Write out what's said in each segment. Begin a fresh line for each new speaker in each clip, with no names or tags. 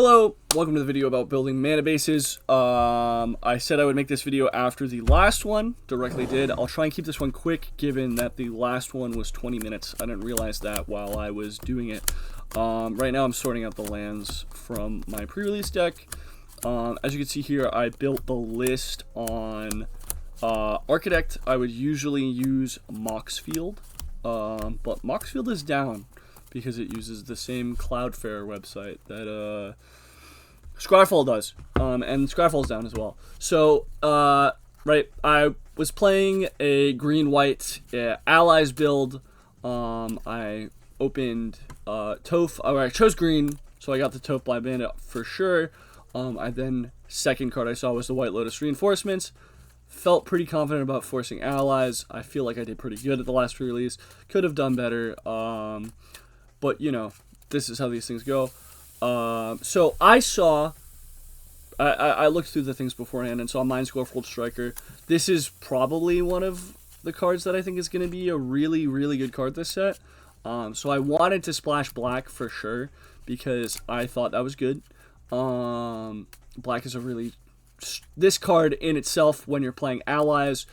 Hello, welcome to the video about building mana bases. I said I would make this video after the last one, directly did. I'll try and keep this one quick, given that the last one was 20 minutes. I didn't realize that while I was doing it. Right now I'm sorting out the lands from my pre-release deck. As you can see here, I built the list on Architect. I would usually use Moxfield, but Moxfield is down because it uses the same Cloudflare website that Scryfall does, and Scryfall's down as well. So, right, I was playing a green-white allies build. I opened Toph, or I chose green, so I got the Toph Black Bandit for sure. I then, second card I saw was the White Lotus Reinforcements. Felt pretty confident about forcing allies. I feel like I did pretty good at the last release. Could have done better. But, you know, this is how these things go. So I saw, I looked through the things beforehand and saw Mindscore Fold Striker. This is probably one of the cards that I think is going to be a really, really good card this set. So I wanted to splash black for sure because I thought that was good. Black is a really, this card in itself when you're playing allies,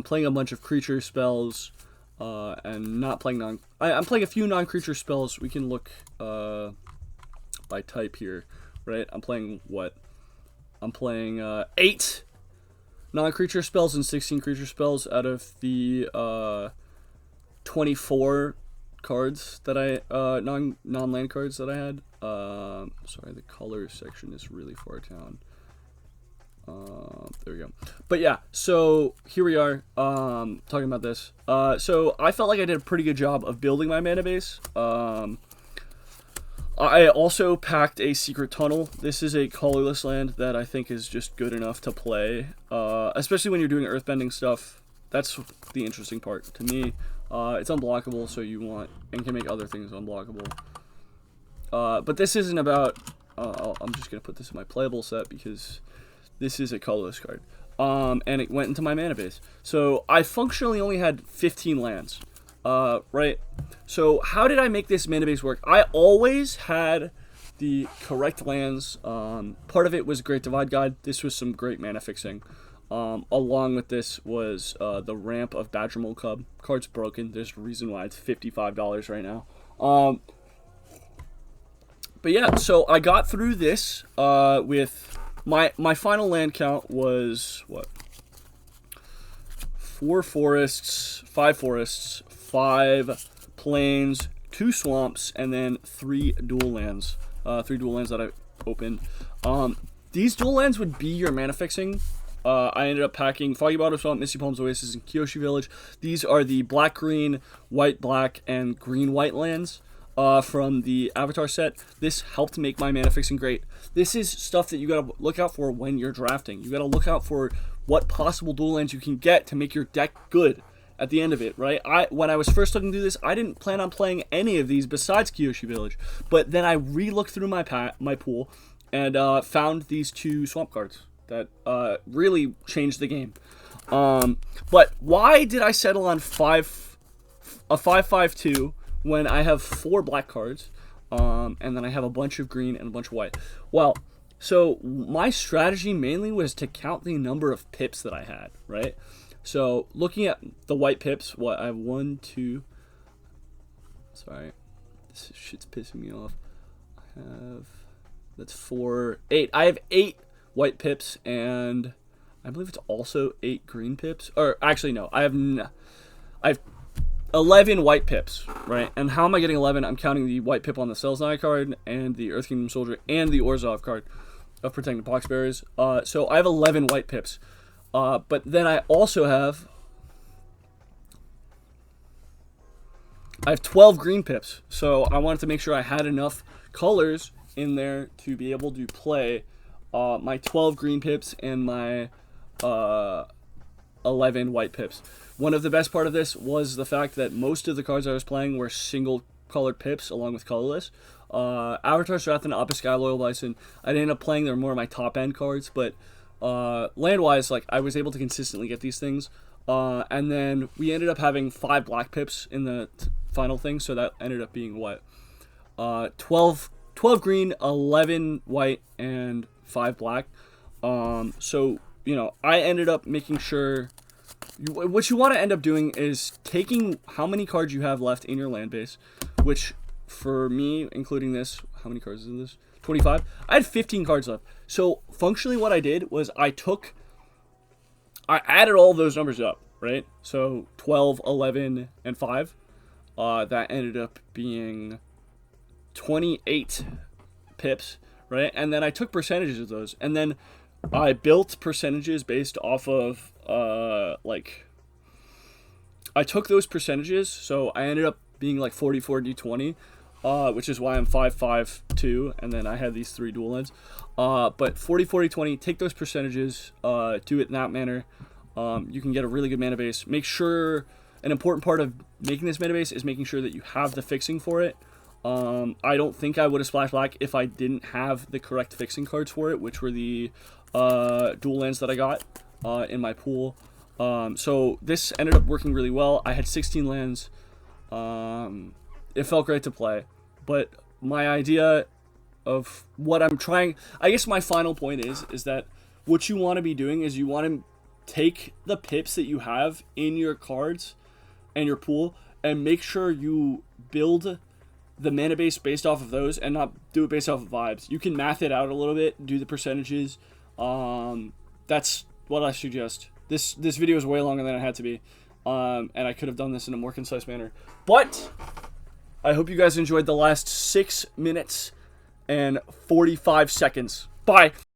playing a bunch of creature spells, and not playing I'm playing a few non-creature spells. We can look by type here, right? I'm playing what? I'm playing 8 non-creature spells and 16 creature spells out of the 24 cards that I non-land cards that I had. Sorry, the color section is really far down. There we go. But yeah, so here we are talking about this. So I felt like I did a pretty good job of building my mana base. I also packed a Secret Tunnel. This is a colorless land that I think is just good enough to play, especially when you're doing earthbending stuff. That's the interesting part to me. It's unblockable, so you want and can make other things unblockable. But this isn't about. I'm just gonna put this in my playable set because this is a colorless card. And it went into my mana base. So I functionally only had 15 lands. Right? So how did I make this mana base work? I always had the correct lands. Part of it was Great Divide Guide. This was some great mana fixing. Along with this was the Ramp of Badgermole Cub. Card's broken. There's a reason why it's $55 right now. But yeah, so I got through this with... My final land count was, what? 4 forests, 5 forests, 5 plains, 2 swamps, and then 3 dual lands. 3 dual lands that I opened. These dual lands would be your mana fixing. I ended up packing Foggy Bottom Swamp, Misty Palms Oasis, and Kyoshi Village. These are the black-green, white-black, and green-white lands. From the Avatar set. This helped make my mana fixing great. This is stuff that you gotta look out for when you're drafting. You gotta look out for what possible dual lands you can get to make your deck good at the end of it, right? When I was first looking through this, I didn't plan on playing any of these besides Kyoshi Village, but then I re-looked through my pool and found these 2 swamp cards that really changed the game. But why did I settle on a 5/5/2 when I have 4 black cards, and then I have a bunch of green and a bunch of white? Well, so my strategy mainly was to count the number of pips that I had, right? So looking at the white pips, what, I have 1, 2, sorry, this shit's pissing me off. That's 4, 8. I have 8 white pips, and I believe it's also 8 green pips. Or actually, no, I have 11 white pips, right? And how am I getting 11? I'm counting the white pip on the Selznai card and the Earth Kingdom Soldier and the Orzhov card of Protecting Poxbearers. So I have 11 white pips. But then I also have... I have 12 green pips. So I wanted to make sure I had enough colors in there to be able to play my 12 green pips and my 11 white pips. One of the best part of this was the fact that most of the cards I was playing were single colored pips along with colorless. Avatar's Wrath and Apis Sky Loyal Bison, I ended up playing, they're more of my top end cards, but land-wise, like, I was able to consistently get these things. And then we ended up having 5 black pips in the final thing, so that ended up being what? 12 12 green, 11 white, and 5 black. So, you know, I ended up making sure... what you want to end up doing is taking how many cards you have left in your land base, which for me, including this, how many cards is in this? 25. I had 15 cards left. So functionally what I did was I added all those numbers up, right? So 12, 11, and 5. That ended up being 28 pips, right? And then I took percentages of those. And then I built percentages based off of, I took those percentages. So I ended up being like 40-40-20. Which is why I'm 5-5-2, and then I had these 3 dual lands. But 40-40-20, take those percentages, do it in that manner. You can get a really good mana base. Make sure, an important part of making this mana base is making sure that you have the fixing for it. I don't think I would have splashed black if I didn't have the correct fixing cards for it, which were the dual lands that I got in my pool. So this ended up working really well. I had 16 lands. It felt great to play. But my idea of what I'm trying... I guess my final point is that what you want to be doing is you want to take the pips that you have in your cards and your pool and make sure you build the mana base based off of those and not do it based off of vibes. You can math it out a little bit, do the percentages. That's what I suggest. This video is way longer than it had to be. And I could have done this in a more concise manner. But... I hope you guys enjoyed the last 6 minutes and 45 seconds. Bye.